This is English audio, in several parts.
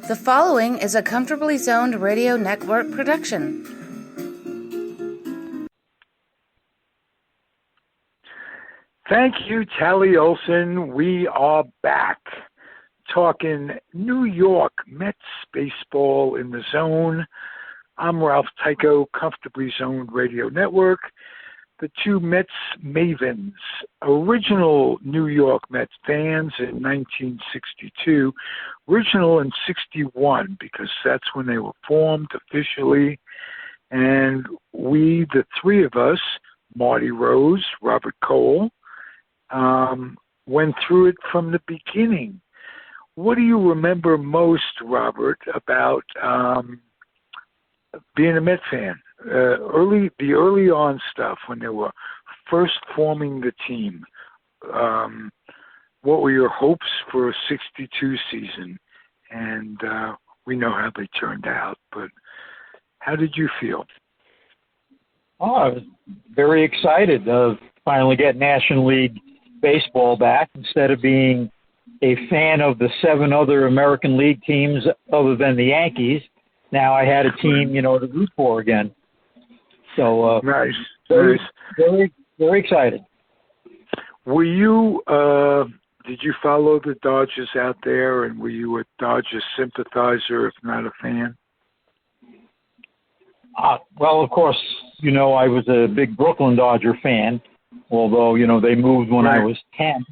The following is a Comfortably Zoned Radio Network production. Thank you, Tally Olson. We are back talking New York Mets baseball in the zone. I'm Ralph Tyko, Comfortably Zoned Radio Network. The two Mets mavens, original New York Mets fans in 1962, original in 61 because that's when they were formed officially. And we, the three of us, Marty Rose, Robert Cole, went through it from the beginning. What do you remember most, Robert, about being a Met fan? The early on stuff when they were first forming the team. What were your hopes for a 62 season? And we know how they turned out, but how did you feel? Oh, I was very excited to finally get National League baseball back instead of being a fan of the 7 other American League teams other than the Yankees. Now I had a team, to root for again. So nice. Very, very excited. Were you? Did you follow the Dodgers out there, and were you a Dodgers sympathizer, if not a fan? Well, of course, I was a big Brooklyn Dodger fan. Although they moved when I was 10.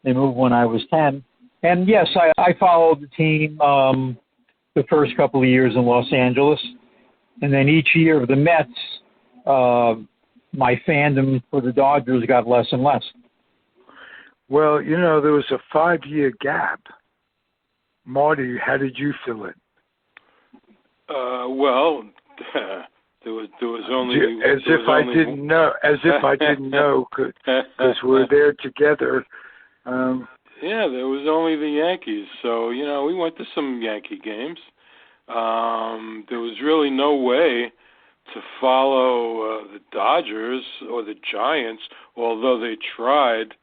They moved when I was 10, and yes, I followed the team the first couple of years in Los Angeles, and then each year of the Mets. My fandom for the Dodgers got less and less. Well, there was a 5-year gap. Marty, how did you feel it? Well, there was only as if I didn't know because we're there together. Yeah, there was only the Yankees, so we went to some Yankee games. There was really no way to follow the Dodgers or the Giants, although they tried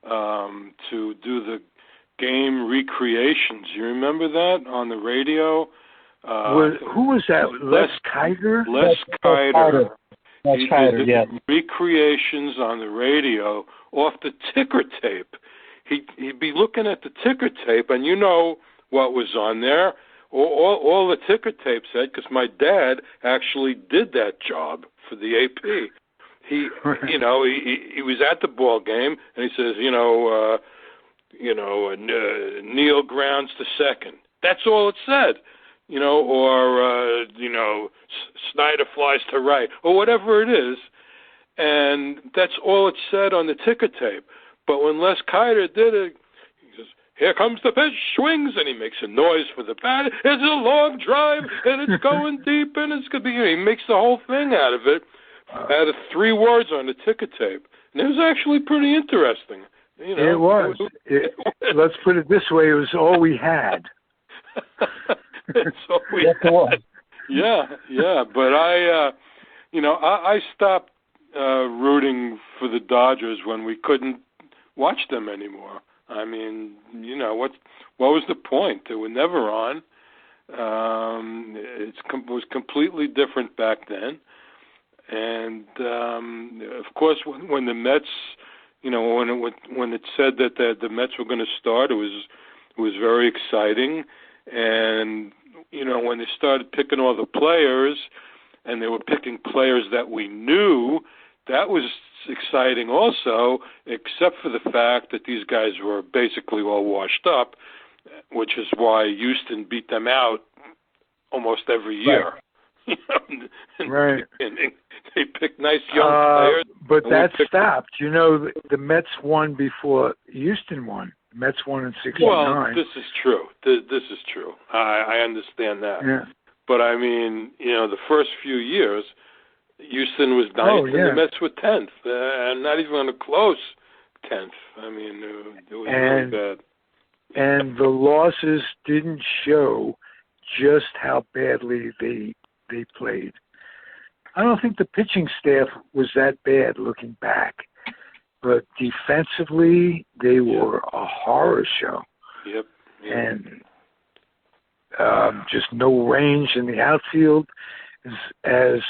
to do the game recreations. You remember that on the radio? Who was that? Les Kider? Les Kider. Les Kider, yeah. Recreations on the radio off the ticker tape. He'd be looking at the ticker tape, and what was on there. All the ticker tape said, because my dad actually did that job for the AP. He was at the ball game, and he says, Neil grounds to second. That's all it said, or Snyder flies to right, or whatever it is, and that's all it said on the ticker tape. But when Les Kider did it, here comes the pitch, swings, and he makes a noise for the bat. It's a long drive, and it's going deep, and it's going to be. He makes the whole thing out of it, out of 3 words on the ticker tape, and it was actually pretty interesting. It was. Let's put it this way: it was all we had. It's all we had. Yeah. But I stopped rooting for the Dodgers when we couldn't watch them anymore. I mean, what was the point? They were never on. It was completely different back then. And, of course, when the Mets, when it said that the Mets were going to start, it was very exciting. And, when they started picking all the players, and they were picking players that we knew, that was exciting also, except for the fact that these guys were basically all washed up, which is why Houston beat them out almost every year. Right. They picked nice young players. But that stopped. The Mets won before Houston won. The Mets won in 69. Well, this is true. This is true. I understand that. Yeah. But, I mean, the first few years, Houston was 9th, and the Mets were 10th, and not even a close 10th. I mean, it was really bad. And the losses didn't show just how badly they played. I don't think the pitching staff was that bad looking back, but defensively they were a horror show. Yep. And just no range in the outfield. As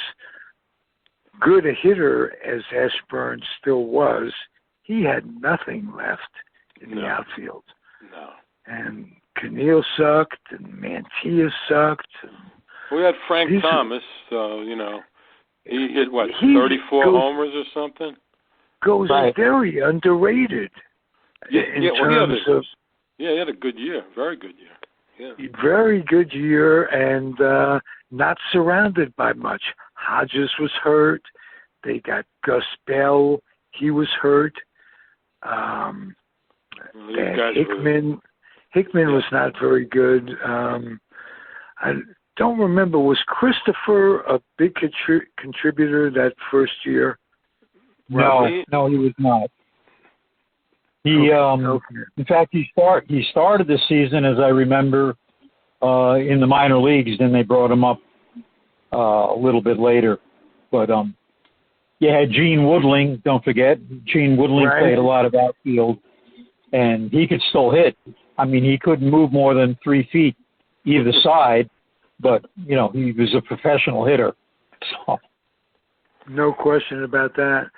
good a hitter as Ashburn still was, he had nothing left in the outfield. No. And Keneal sucked, and Mantilla sucked. We had Frank Thomas, so, he hit, 34 homers or something? Goes very underrated in terms of... Yeah, he had a good year, very good year. Yeah. Very good year, and not surrounded by much. Hodges was hurt. They got Gus Bell. He was hurt. And Hickman was not very good. I don't remember. Was Christopher a big contributor that first year? No, he was not. He, in fact, he started the season, as I remember, in the minor leagues. Then they brought him up a little bit later. But you had Gene Woodling. Don't forget, Gene Woodling played a lot of outfield, and he could still hit. I mean, he couldn't move more than 3 feet either side, but he was a professional hitter. So. No question about that.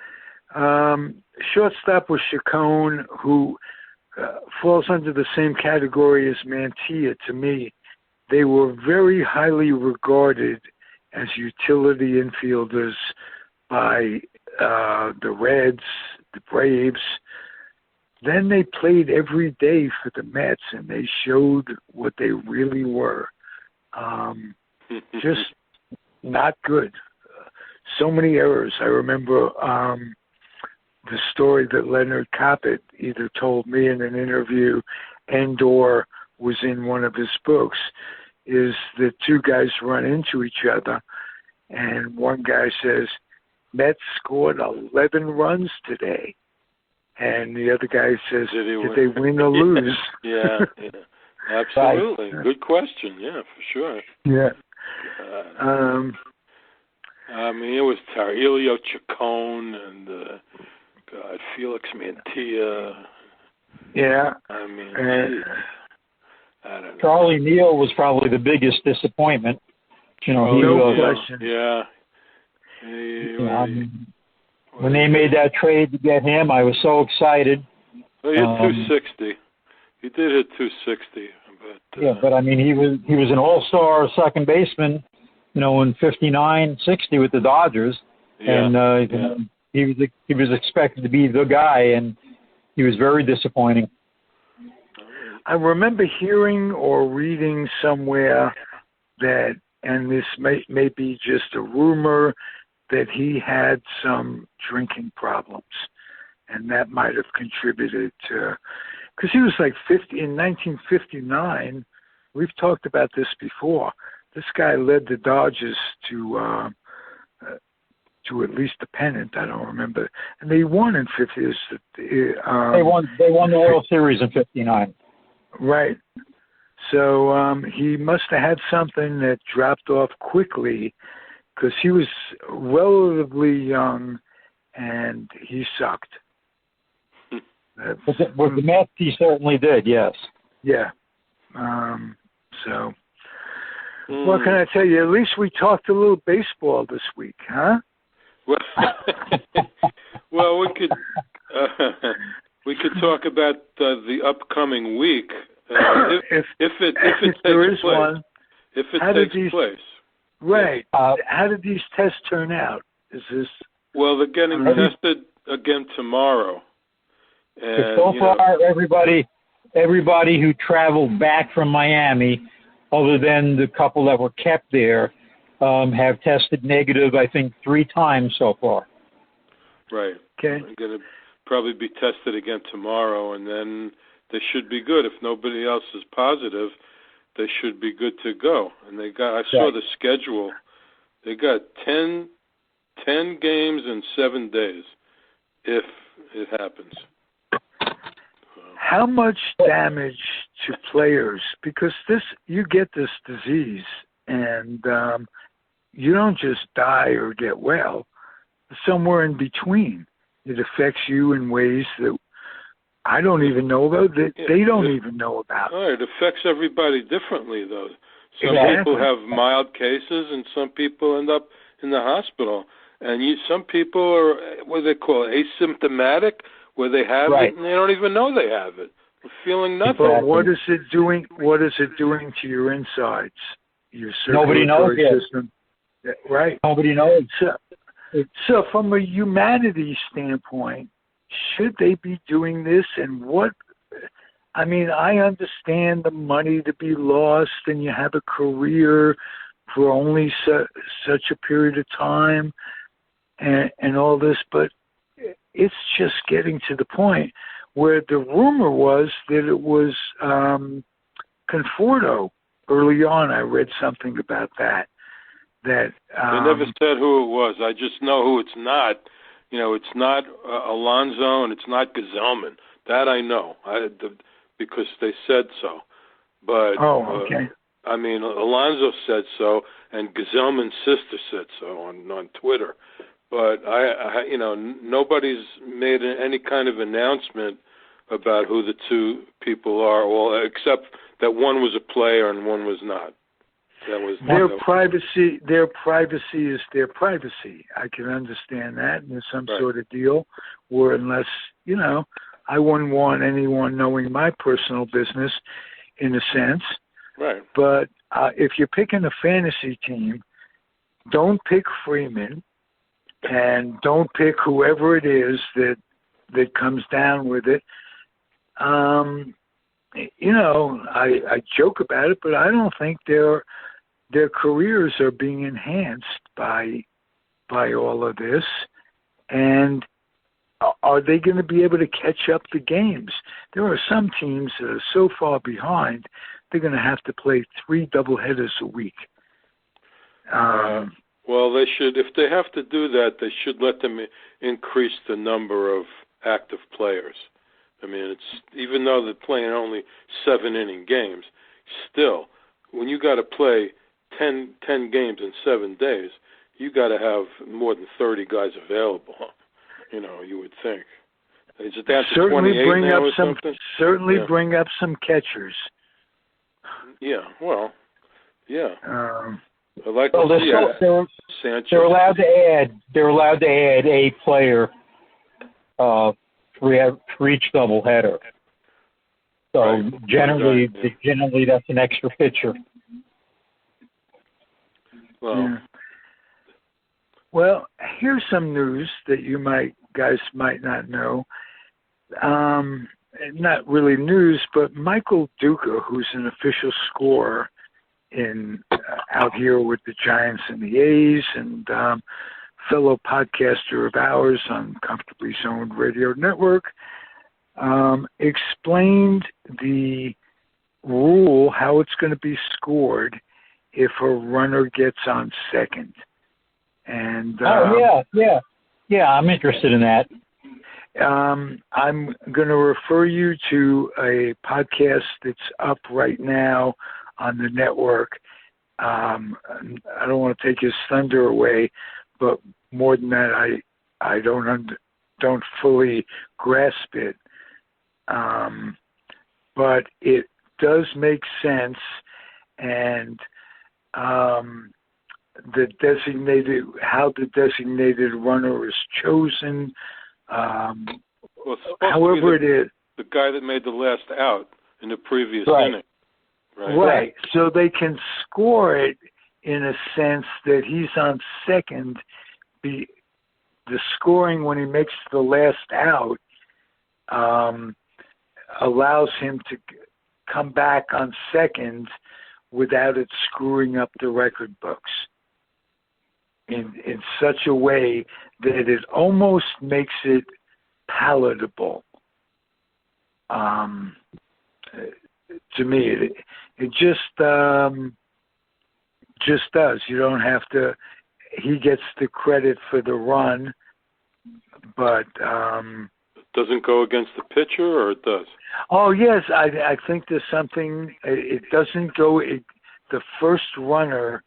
Shortstop was Chacon, who falls under the same category as Mantilla to me. They were very highly regarded as utility infielders by the Reds, the Braves. Then they played every day for the Mets, and they showed what they really were. Just not good. So many errors. I remember the story that Leonard Coppett either told me in an interview and/or was in one of his books, is that two guys run into each other, and one guy says, Mets scored 11 runs today. And the other guy says, did they win or lose? Yeah. Absolutely. Good question. Yeah, for sure. Yeah. It was Elio Chacon and Felix Mantilla. Yeah. I don't know. Charlie Neal was probably the biggest disappointment. No question. Yeah. When they made that trade to get him, I was so excited. Well, he hit 260. He did hit 260. But I mean, he was an all-star second baseman, in 59, 60 with the Dodgers, and he was expected to be the guy, and he was very disappointing. I remember hearing or reading somewhere that, and this may be just a rumor, that he had some drinking problems, and that might have contributed to, because he was like 50 in 1959. We've talked about this before. This guy led the Dodgers to at least the pennant. I don't remember, and they won in 50. They won the World Series in 59. Right. So he must have had something that dropped off quickly, because he was relatively young, and he sucked. With the Mets, he certainly did, yes. Yeah. What can I tell you? At least we talked a little baseball this week, huh? Well, we could talk about the upcoming week if it takes place. One. If it takes place. Right. How did these tests turn out? Is this? Well, they're getting tested again tomorrow. And, so far, everybody who traveled back from Miami, other than the couple that were kept there, have tested negative, I think, 3 times so far. Right. Okay. They're going to probably be tested again tomorrow, and then they should be good. If nobody else is positive, they should be good to go. And I saw the schedule. They got 10 games in 7 days, if it happens. How much damage to players? Because you get this disease, and you don't just die or get well. Somewhere in between, it affects you in ways that I don't even know about, that they don't even know about. It affects everybody differently, though. Some people have mild cases, and some people end up in the hospital. And some people are what do they call it, asymptomatic, where they have it and they don't even know they have it. They're feeling nothing. But what is it doing? What is it doing to your insides? Your Nobody knows system? Right. Nobody knows. So from a humanity standpoint, should they be doing this? And what? I mean, I understand the money to be lost, and you have a career for only such a period of time, and all this, but it's just getting to the point where the rumor was that it was Conforto. Early on, I read something about that. They never said who it was. I just know who it's not. You know, it's not Alonso and it's not Gazelman. That I know. Because they said so. But okay. I mean, Alonso said so, and Gazelman's sister said so on Twitter. But I nobody's made any kind of announcement about who the two people are, except that one was a player and one was not. Their privacy. Their privacy is their privacy. I can understand that. And there's some sort of deal where, unless I wouldn't want anyone knowing my personal business, in a sense. Right. But if you're picking a fantasy team, don't pick Freeman, and don't pick whoever it is that comes down with it. I joke about it, but I don't think their careers are being enhanced by all of this. And are they going to be able to catch up the games? There are some teams that are so far behind, they're going to have to play 3 doubleheaders a week. Well, they should. If they have to do that, they should let them increase the number of active players. I mean, it's even though they're playing only 7-inning games, still, when you got to play 10 games in 7 days, you got to have more than 30 guys available. You would think. Is it down to 28 now or something? Certainly bring up some catchers. Yeah, well, yeah. I like they're allowed to add a player for each doubleheader. So generally that's an extra pitcher. Well, here's some news that you guys might not know. Not really news, but Michael Duca, who's an official scorer out here with the Giants and the A's, and fellow podcaster of ours on Comfortably Zoned Radio Network, explained the rule, how it's going to be scored if a runner gets on second. And I'm interested in that. I'm going to refer you to a podcast that's up right now on the network. I don't want to take his thunder away, but more than that, I don't fully grasp it. But it does make sense, and how the designated runner is chosen. However it is, the guy that made the last out in the previous inning. Right. So they can score it in a sense that he's on second. The scoring when he makes the last out allows him to come back on second without it screwing up the record books in such a way that it almost makes it palatable. To me, it just does. You don't have to. He gets the credit for the run, but it doesn't go against the pitcher, or it does? Oh yes, I think there's something. It doesn't go. The first runner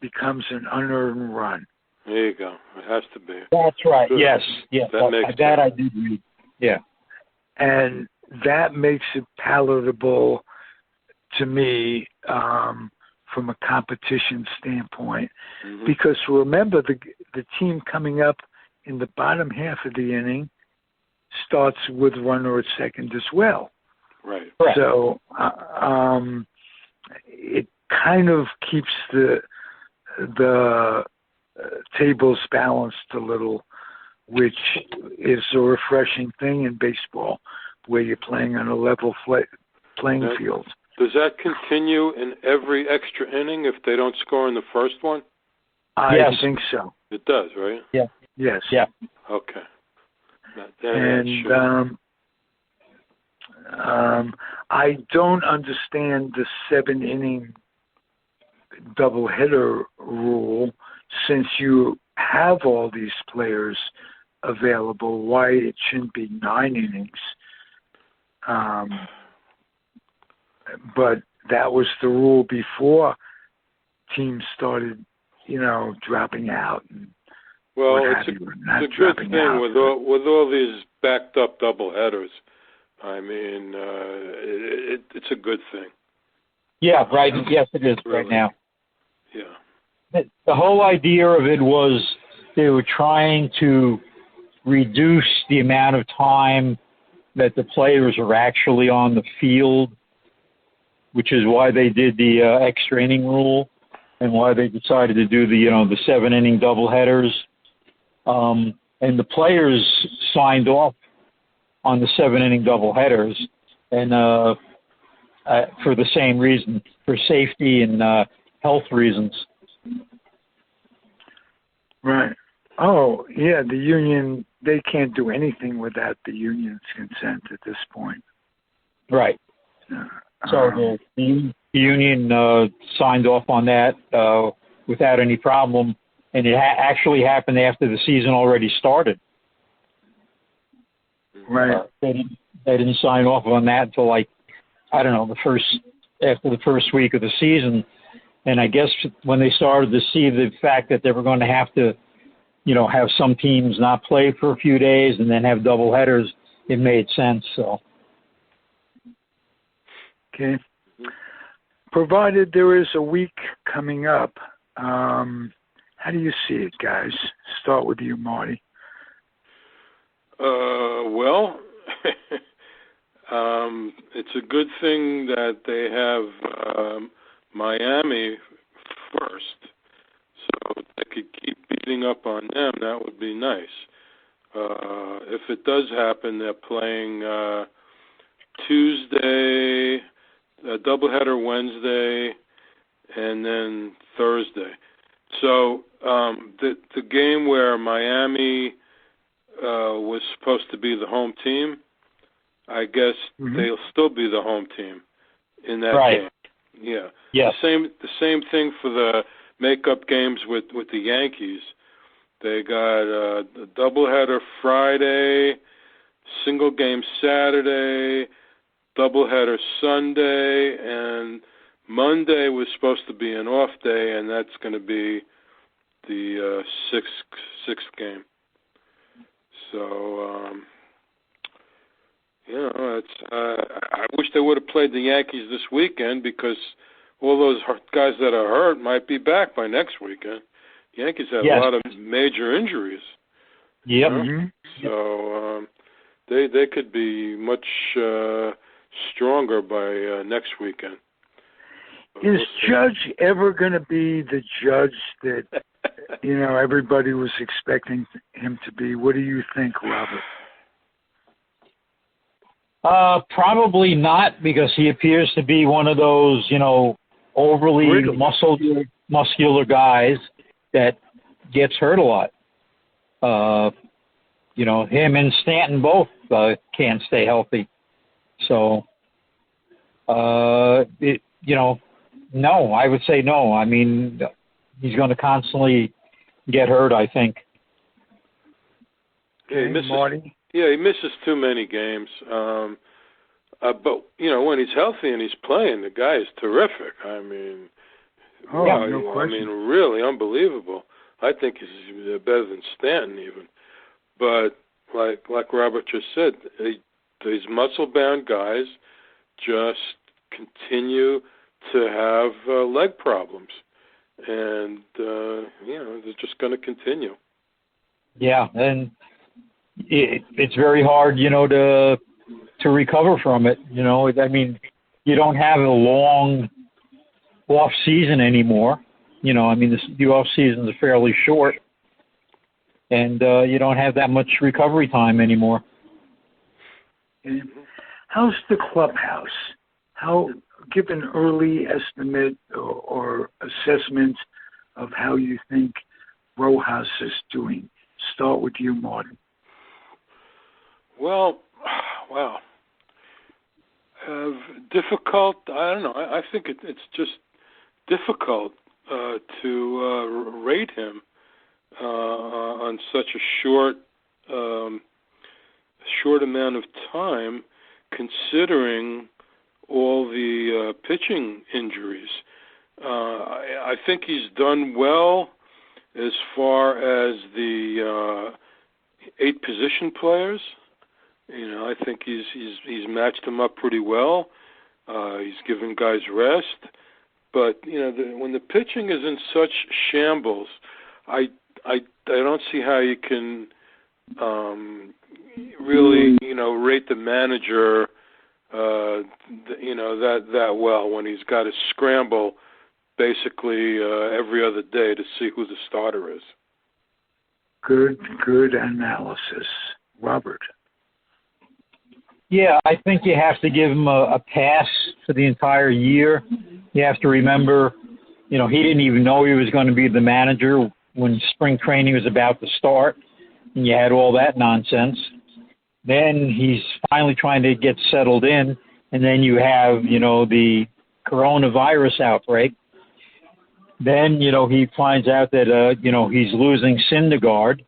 becomes an unearned run. There you go. It has to be. That's right. Good. Yes. That I did read. Yeah. And that makes it palatable to me from a competition standpoint. Because remember, the team coming up in the bottom half of the inning starts with runner at second as well. Right. So it kind of keeps the tables balanced a little, which is a refreshing thing in baseball, where you're playing on a level playing field. Does that continue in every extra inning if they don't score in the first one? I think so. It does, right? Yeah. Yes. Yeah. Okay. And I don't understand the 7-inning doubleheader rule, since you have all these players available. Why it shouldn't be 9 innings? But that was the rule before teams started, dropping out. Well, it's a good thing with all these backed up doubleheaders. I mean, it's a good thing. Yeah, right. Yes, it is really. Right now. Yeah. The whole idea of it was they were trying to reduce the amount of time that the players are actually on the field, which is why they did the extra inning rule and why they decided to do the 7-inning doubleheaders. And the players signed off on the 7-inning doubleheaders, and for the same reason, for safety and health reasons. Right. Oh, yeah, the union, they can't do anything without the union's consent at this point. Right. So the union signed off on that without any problem, and it actually happened after the season already started. Right. They didn't sign off on that until after the first week of the season. And I guess when they started to see the fact that they were going to have to, have some teams not play for a few days and then have double headers, it made sense. So. Okay. Provided there is a week coming up, how do you see it, guys? Start with you, Marty. Well, it's a good thing that they have Miami first, so they could keep beating up on them. That would be nice. If it does happen, they're playing Tuesday, a doubleheader Wednesday, and then Thursday. So the game where Miami was supposed to be the home team, I guess they'll still be the home team in that game. Yeah. Yes. The same thing for the makeup games with the Yankees. They got a doubleheader Friday, single game Saturday, doubleheader Sunday, and Monday was supposed to be an off day, and that's going to be the sixth game. So, I wish they would have played the Yankees this weekend, because all those guys that are hurt might be back by next weekend. Yankees have a lot of major injuries. Yep. So they could be much stronger by next weekend. Is Judge ever going to be the Judge that everybody was expecting him to be? What do you think, Robert? Probably not, because he appears to be one of those, overly muscular guys that gets hurt a lot. Him and Stanton both can't stay healthy. So, no, I would say no. I mean, he's going to constantly get hurt, I think. Yeah, he misses too many games. But, when he's healthy and he's playing, the guy is terrific. I mean, no question. I mean, really unbelievable. I think he's better than Stanton even. But like Robert just said, these muscle-bound guys just continue to have leg problems, and they're just going to continue. Yeah, and it's very hard, to recover from it. I mean, you don't have a long off season anymore. The off seasons are fairly short, and you don't have that much recovery time anymore. How's the clubhouse? Give an early estimate or assessment of how you think Rojas is doing. Start with you, Martin. Well, wow. Difficult. I don't know. I think it's just difficult to rate him on such a short amount of time, considering all the pitching injuries. I think he's done well as far as the 8 position players. I think he's matched them up pretty well. He's given guys rest, but when the pitching is in such shambles, I don't see how you can really rate the manager that well when he's got to scramble basically every other day to see who the starter is. Good analysis, Robert. Yeah, I think you have to give him a pass for the entire year. You have to remember, he didn't even know he was going to be the manager when spring training was about to start, and you had all that nonsense. Then he's finally trying to get settled in, and then you have, the coronavirus outbreak. Then, he finds out that, he's losing Syndergaard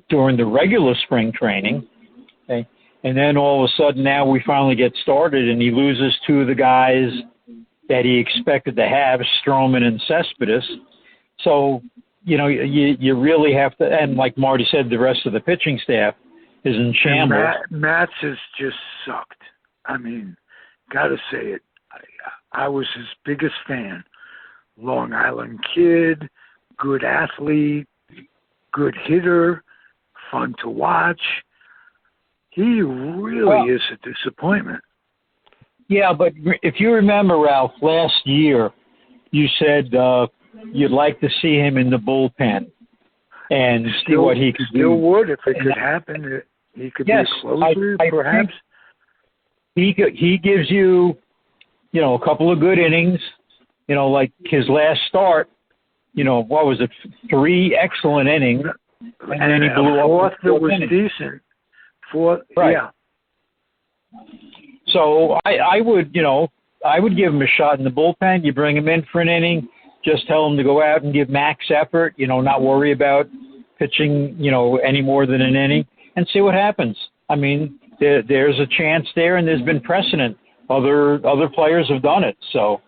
during the regular spring training. Okay. And then all of a sudden now we finally get started and he loses 2 of the guys that he expected to have, Stroman and Cespedes. So, you really have to, and like Marty said, the rest of the pitching staff is in shambles. Matz has just sucked. I mean, got to say it. I was his biggest fan. Long Island kid, good athlete, good hitter, fun to watch. He really is a disappointment. Yeah, but if you remember, Ralph, last year you said you'd like to see him in the bullpen and see what he could do. Still would if it could happen. He could be a closer, perhaps. He gives you, a couple of good innings. Like his last start, what was it? 3 excellent innings, and then he blew up. Fourth that was decent. Right. Yeah. So I would give him a shot in the bullpen. You bring him in for an inning, just tell him to go out and give max effort, not worry about pitching, any more than an inning, and see what happens. I mean, there's a chance there, and there's been precedent. Other players have done it. So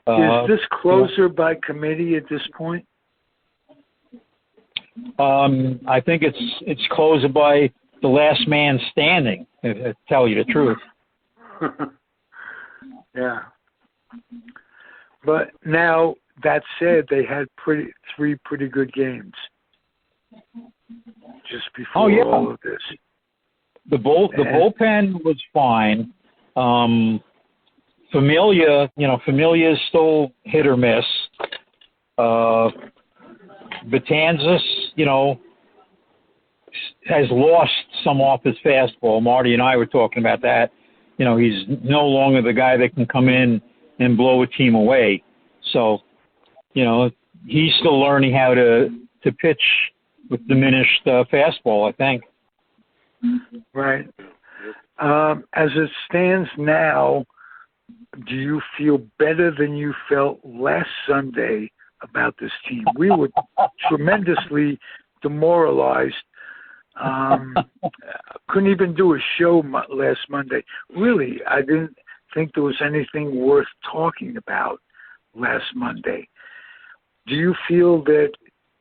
is this closer by committee at this point? I think it's closer by the last man standing, to tell you the truth. Yeah. But now, that said, they had 3 pretty good games just before all of this. The bullpen was fine. Familia is still hit or miss. Betanzas, has lost some off his fastball. Marty and I were talking about that. He's no longer the guy that can come in and blow a team away. So, he's still learning how to pitch with diminished fastball, I think. Right. As it stands now, do you feel better than you felt last Sunday about this team? We were tremendously demoralized. Couldn't even do a show last Monday. Really, I didn't think there was anything worth talking about last Monday. Do you feel that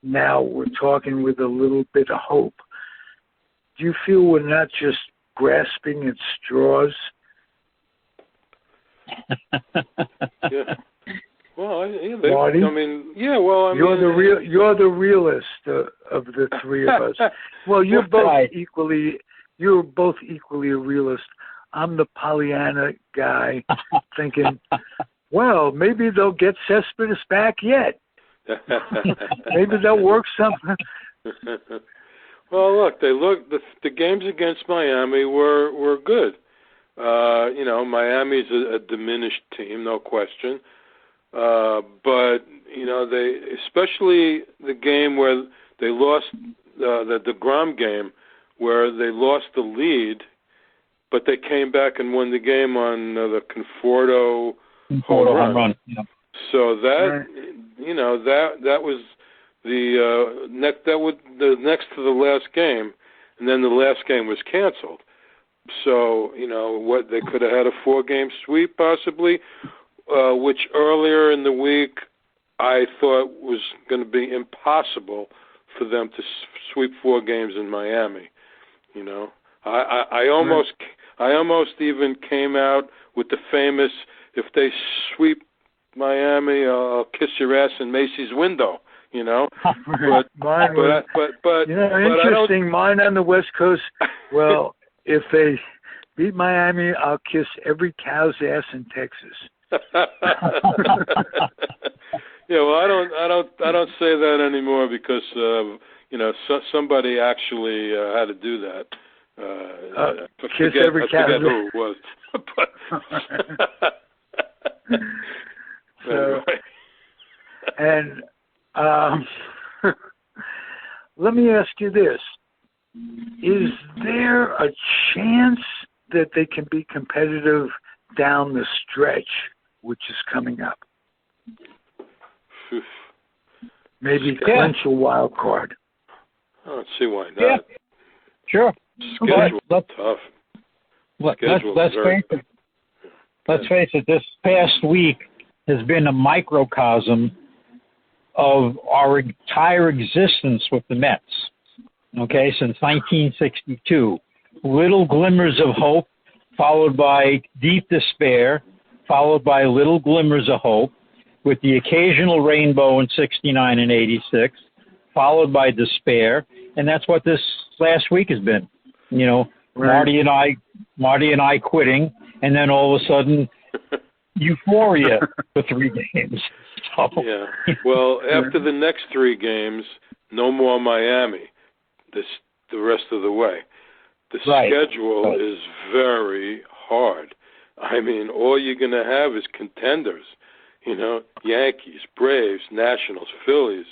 now we're talking with a little bit of hope? Do you feel we're not just grasping at straws? Yeah. Well, Marty? You're the realist of the three of us. Well, you're both equally a realist. I'm the Pollyanna guy, thinking, well, maybe they'll get Cespedes back yet. Maybe they'll work something. Well, look, the games against Miami were good. Miami's a diminished team, no question. But they, especially the game where they lost, the DeGrom game, where they lost the lead, but they came back and won the game on the Conforto home run. Yeah. So that that was the next to the last game, and then the last game was canceled. So what they could have had a 4-game sweep possibly. Which earlier in the week I thought was going to be impossible for them to sweep 4 games in Miami. I almost even came out with the famous, if they sweep Miami, I'll kiss your ass in Macy's window. But interesting. Mine on the West Coast. Well, if they beat Miami, I'll kiss every cow's ass in Texas. Yeah, well, I don't say that anymore because somebody actually had to do that. Kiss every cow. I forget who it was. So, and let me ask you this: is there a chance that they can be competitive down the stretch, which is coming up? Maybe clinch a wild card. I don't see why not. Yeah. Sure. Schedule tough. Let's face it, this past week has been a microcosm of our entire existence with the Mets. Okay, since 1962. Little glimmers of hope, followed by deep despair, followed by little glimmers of hope, with the occasional rainbow in 69 and 86, followed by despair, and that's what this last week has been. Right. Marty and I quitting, and then all of a sudden, euphoria for 3 games. So, yeah. Well, after the next 3 games, no more Miami. The rest of the way. The schedule is very hard. I mean, all you're going to have is contenders. Yankees, Braves, Nationals, Phillies.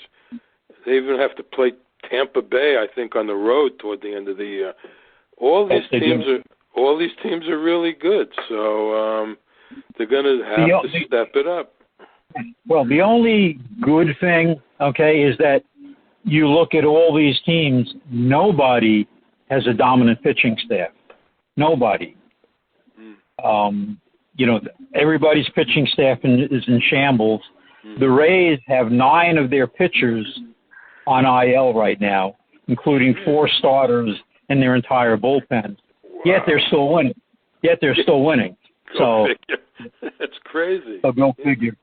They even have to play Tampa Bay, I think, on the road toward the end of the year. All these teams are really good. So they're going to have to step it up. Well, the only good thing, is that you look at all these teams, nobody has a dominant pitching staff. Nobody. Everybody's pitching staff is in shambles. The Rays have 9 of their pitchers on IL right now, including 4 starters and their entire bullpen. Wow. Yet they're still winning. Go figure. That's crazy. So go figure.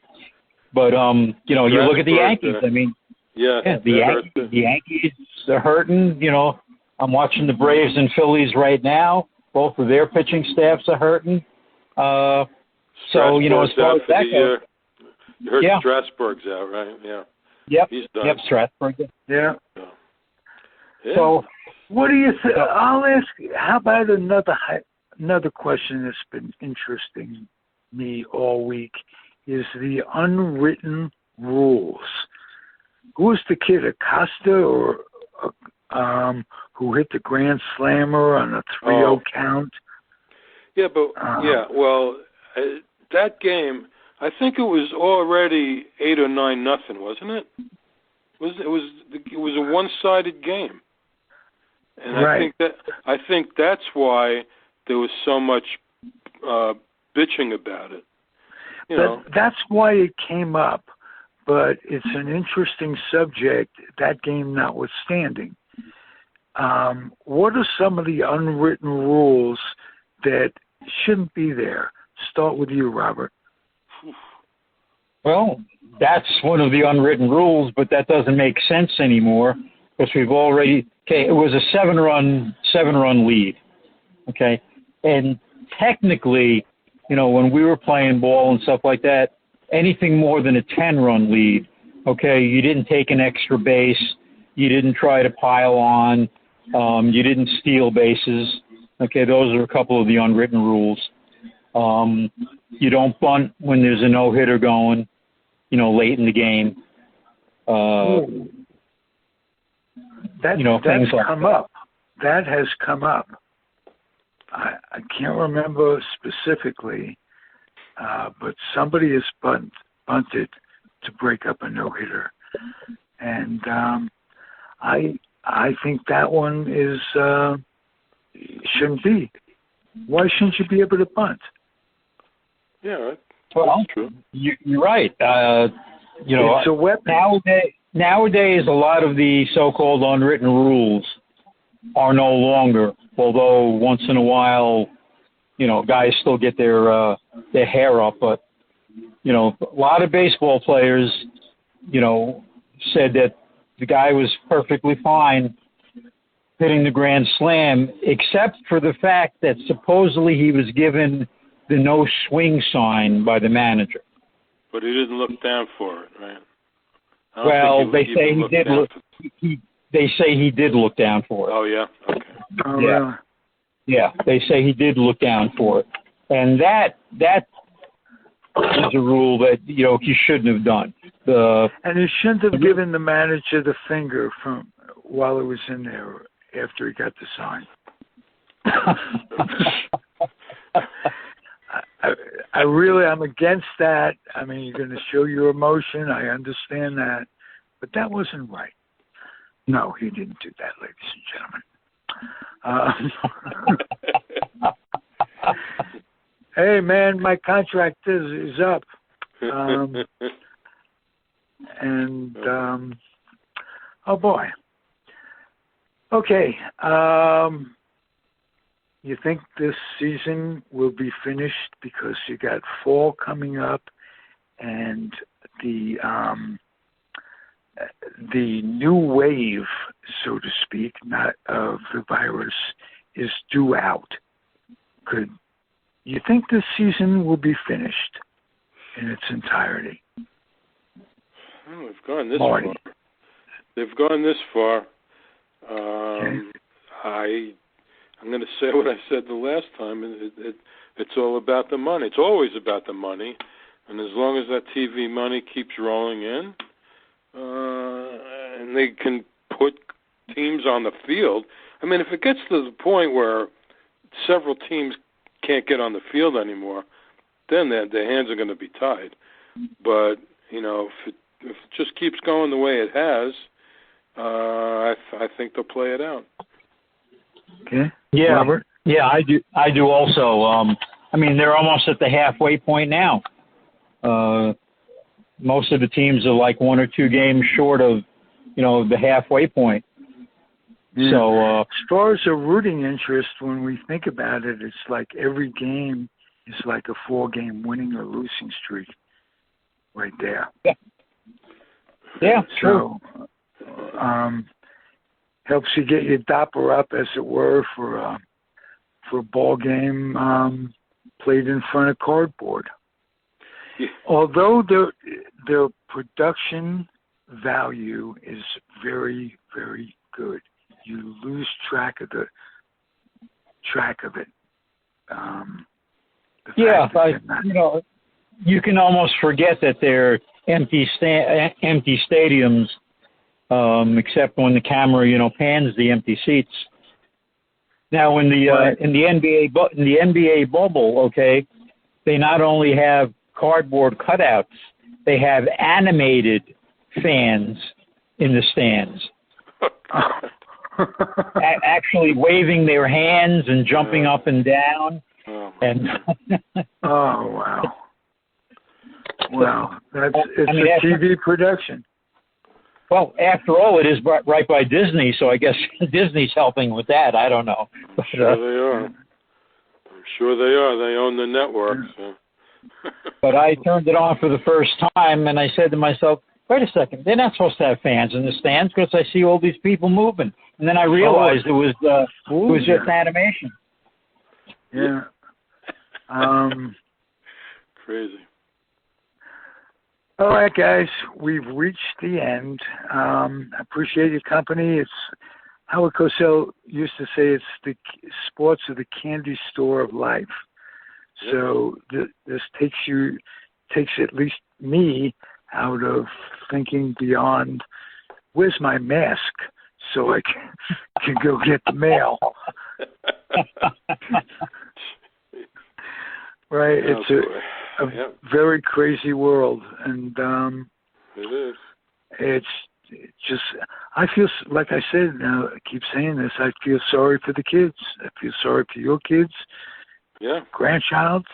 But you look at the Yankees. I mean, the Yankees are hurting. I'm watching the Braves and Phillies right now. Both of their pitching staffs are hurting. As far as that goes, you heard Strasburg's out, right? Yeah. Yep. He's done. Yep. Strasburg. Yeah. Yeah. So, what do you think? I'll ask. How about another question that's been interesting me all week is the unwritten rules. Who was the kid, Acosta, or who hit the grand slammer on a 3-0 count? Yeah, but that game, I think it was already 8 or 9-0, wasn't it? It was a one-sided game, and right. I think that's why there was so much bitching about it. That's why it came up, but it's an interesting subject. That game notwithstanding, what are some of the unwritten rules that shouldn't be there? start with you, Robert. Well, that's one of the unwritten rules, but that doesn't make sense anymore because we've already. Okay, it was a seven-run lead. Okay, and technically, when we were playing ball and stuff like that, anything more than a 10-run lead, okay, you didn't take an extra base, you didn't try to pile on, you didn't steal bases. Okay, those are a couple of the unwritten rules. You don't bunt when there's a no-hitter going, late in the game. That's come up. That has come up. I can't remember specifically, but somebody has bunted to break up a no-hitter. And I think that one shouldn't be. Why shouldn't you be able to bunt? Yeah, well, true. You're right. It's a weapon. Nowadays, a lot of the so-called unwritten rules are no longer. Although once in a while, guys still get their hair up. But a lot of baseball players, said that the guy was perfectly fine hitting the grand slam, except for the fact that supposedly he was given the no swing sign by the manager. But he didn't look down for it, right? Well, they say he did look. They say he did look down for it. Oh yeah. Okay. Oh, yeah. Really? Yeah, they say he did look down for it, and that is a rule that he shouldn't have done. And he shouldn't have given the manager the finger while he was in there after he got the sign. I'm against that. I mean, you're going to show your emotion. I understand that. But that wasn't right. No, he didn't do that, ladies and gentlemen. Hey, man, my contract is up. Oh, boy. Okay. You think this season will be finished because you got fall coming up and the new wave, so to speak, not of the virus, is due out. Could you think this season will be finished in its entirety? Oh, they've gone this Marty. far. They've gone this far. Okay. I'm going to say what I said the last time. It's all about the money. It's always about the money. And as long as that TV money keeps rolling in, and they can put teams on the field. I mean, if it gets to the point where several teams can't get on the field anymore, then their hands are going to be tied. But, if it just keeps going the way it has, I think they'll play it out. Okay. Yeah, Robert? Yeah, I do also. They're almost at the halfway point now. Most of the teams are like one or two games short of, the halfway point. Yeah. So, as far as a rooting interest, when we think about it, it's like every game is like a 4-game winning or losing streak right there. Yeah, true. So, helps you get your dopper up, as it were, for a ball game played in front of cardboard. Yeah. Although their production value is very, very good, you lose track of it. You can almost forget that they're empty stadiums. Except when the camera, pans the empty seats. Now, in the NBA bubble, okay, they not only have cardboard cutouts, they have animated fans in the stands, actually waving their hands and jumping up and down. Oh wow! Wow, it's a TV production. Well, after all, it is right by Disney, so I guess Disney's helping with that. I don't know. Sure they are. I'm sure they are. They own the network. So. But I turned it on for the first time, and I said to myself, wait a second, they're not supposed to have fans in the stands because I see all these people moving. And then I realized it was just animation. Yeah. Crazy. All right, guys, we've reached the end. I appreciate your company. It's Howard Cosell used to say it's the sports are the candy store of life. So this takes at least me out of thinking beyond, where's my mask so I can go get the mail. Right, it's a very crazy world, and it is. It's just, I feel, like I said, I keep saying this, I feel sorry for the kids. I feel sorry for your kids, grandchild,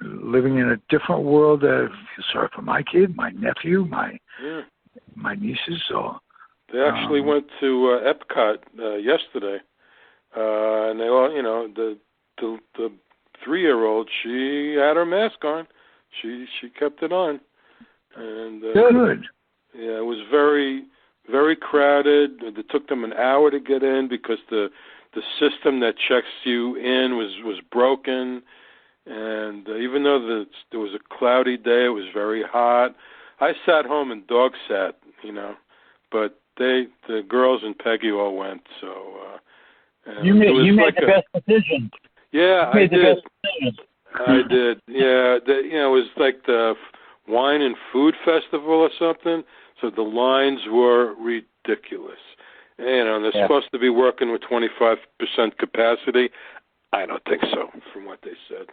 living in a different world. I feel sorry for my kid, my nephew, my nieces. So they actually went to Epcot yesterday, and they all, the 3-year-old, she had her mask on. She kept it on, and good. Yeah, it was very, very crowded. It took them an hour to get in because the system that checks you in was broken. And even though there was a cloudy day, it was very hot. I sat home and dog sat, but the girls and Peggy all went. So you made the best decision. Yeah, I did. I did. Yeah, it was like the wine and food festival or something. So the lines were ridiculous. They're supposed to be working with 25% capacity. I don't think so, from what they said.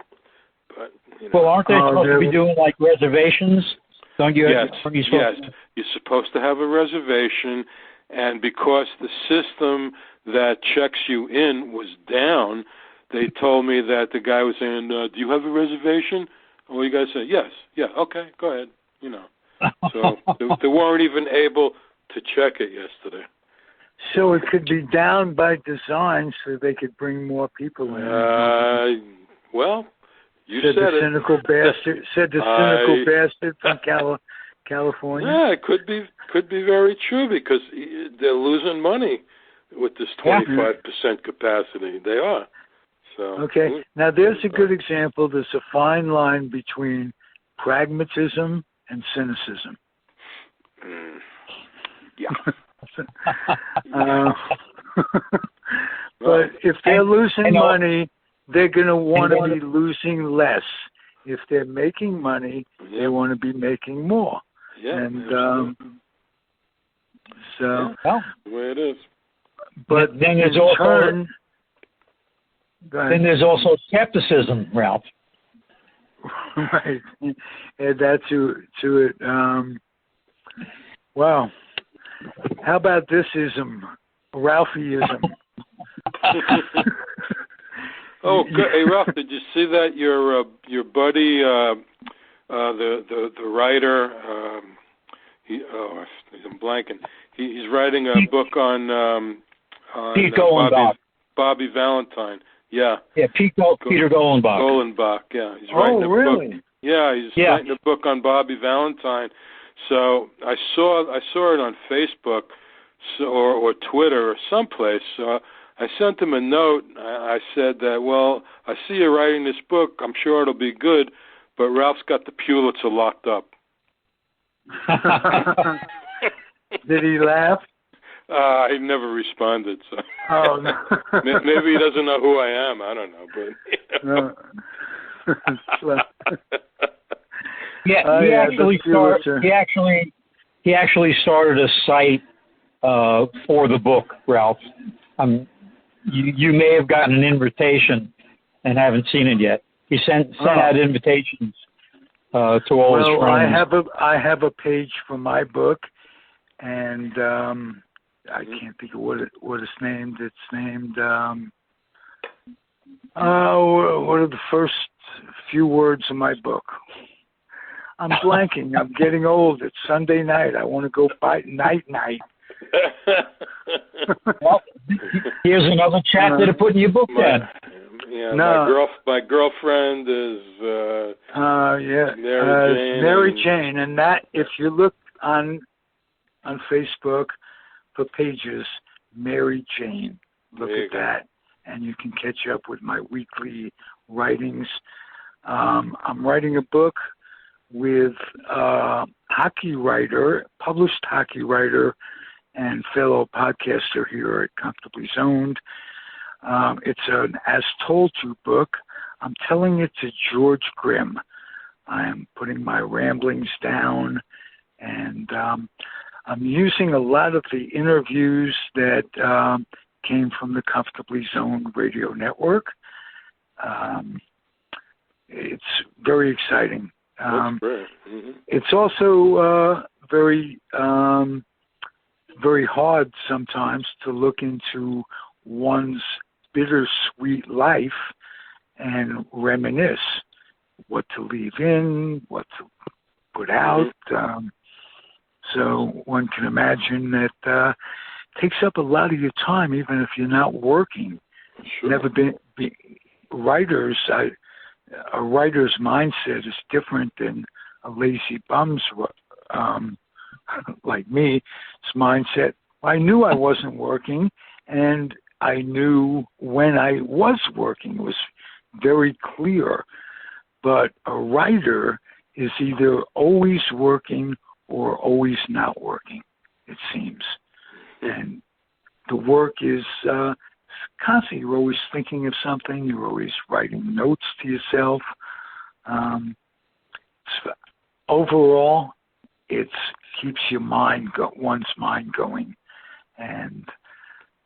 But well, aren't they supposed to be doing like reservations? Don't you? Yes. You're supposed to have a reservation, and because the system that checks you in was down, they told me that the guy was saying, "Do you have a reservation?" Well, you guys say, "Yes." Yeah. Okay. Go ahead. So they weren't even able to check it yesterday. So it could be down by design so they could bring more people in. Well, you said said the it. Cynical bastard. Said the cynical bastard from California. Yeah, it could be very true because they're losing money with this 25% capacity. They are. So okay. Now there's a good example. There's a fine line between pragmatism and cynicism. Yeah. But if they're losing money, they're going to want to be losing less. If they're making money, they want to be making more. Yeah. And so the way it is. But then there's also skepticism, Ralph. Right. Add that to it. Wow. How about this ism? Ralphieism. Oh, good. Hey, Ralph, did you see that your buddy, the writer, I'm blanking. He's writing a book on Bobby Valentine. Yeah. Yeah, Peter Golenbach. Golenbach, yeah. He's writing a really? book. Yeah, he's writing a book on Bobby Valentine. So I saw it on Facebook or Twitter or someplace. So I sent him a note. I said that, well, I see you're writing this book. I'm sure it'll be good, but Ralph's got the Pulitzer locked up. Did he laugh? He never responded. So oh, no. Maybe he doesn't know who I am. I don't know, but he actually started a site for the book, Ralph. You may have gotten an invitation and haven't seen it yet. He sent out invitations to all his friends. Well, I have a page for my book, and I can't think of what it's named. It's named what are the first few words of my book? I'm blanking. I'm getting old. It's Sunday night. I want to go fight night. Well, here's another chapter to put in your book then. Yeah, No. my girlfriend is Mary Jane, and that if you look on Facebook for pages, Mary Jane, look at that, and you can catch up with my weekly writings. I'm writing a book with published hockey writer, and fellow podcaster here at Comfortably Zoned. It's an As Told To book. I'm telling it to George Grimm. I am putting my ramblings down, and I'm using a lot of the interviews that came from the Comfortably Zoned radio network. It's very exciting. That's great. Mm-hmm. It's also very hard sometimes to look into one's bittersweet life and reminisce what to leave in, what to put out. So one can imagine that takes up a lot of your time, even if you're not working. Sure. Never been writers. A writer's mindset is different than a lazy bum's like me's mindset. I knew I wasn't working, and I knew when I was working. It was very clear. But a writer is either always working or always not working, it seems. And the work is constantly. You're always thinking of something. You're always writing notes to yourself. Overall, it keeps your one's mind going, and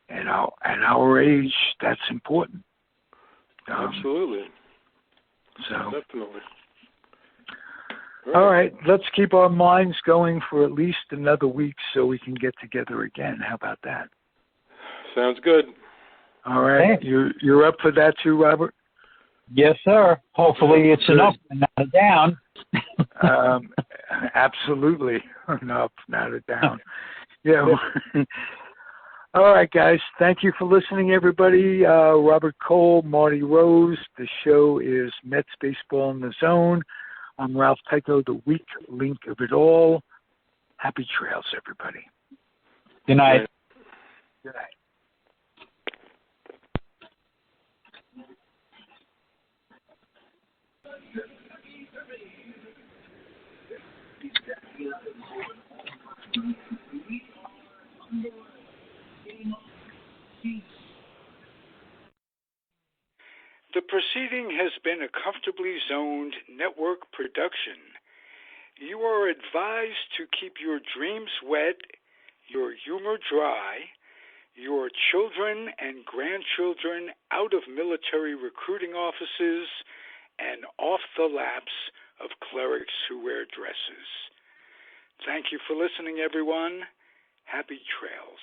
at our age, that's important. Absolutely. So definitely. All right, let's keep our minds going for at least another week so we can get together again. How about that? Sounds good. All right, you're up for that too, Robert? Yes, sir. Hopefully it's an up and not a down. Absolutely. An up, not a down. Yeah. All right, guys. Thank you for listening, everybody. Robert Cole, Marty Rose. The show is Mets Baseball in the Zone. I'm Ralph Tyko, the weak link of it all. Happy trails, everybody. Good night. Good night. The proceeding has been a Comfortably Zoned network production. You are advised to keep your dreams wet, your humor dry, your children and grandchildren out of military recruiting offices and off the laps of clerics who wear dresses. Thank you for listening, everyone. Happy trails.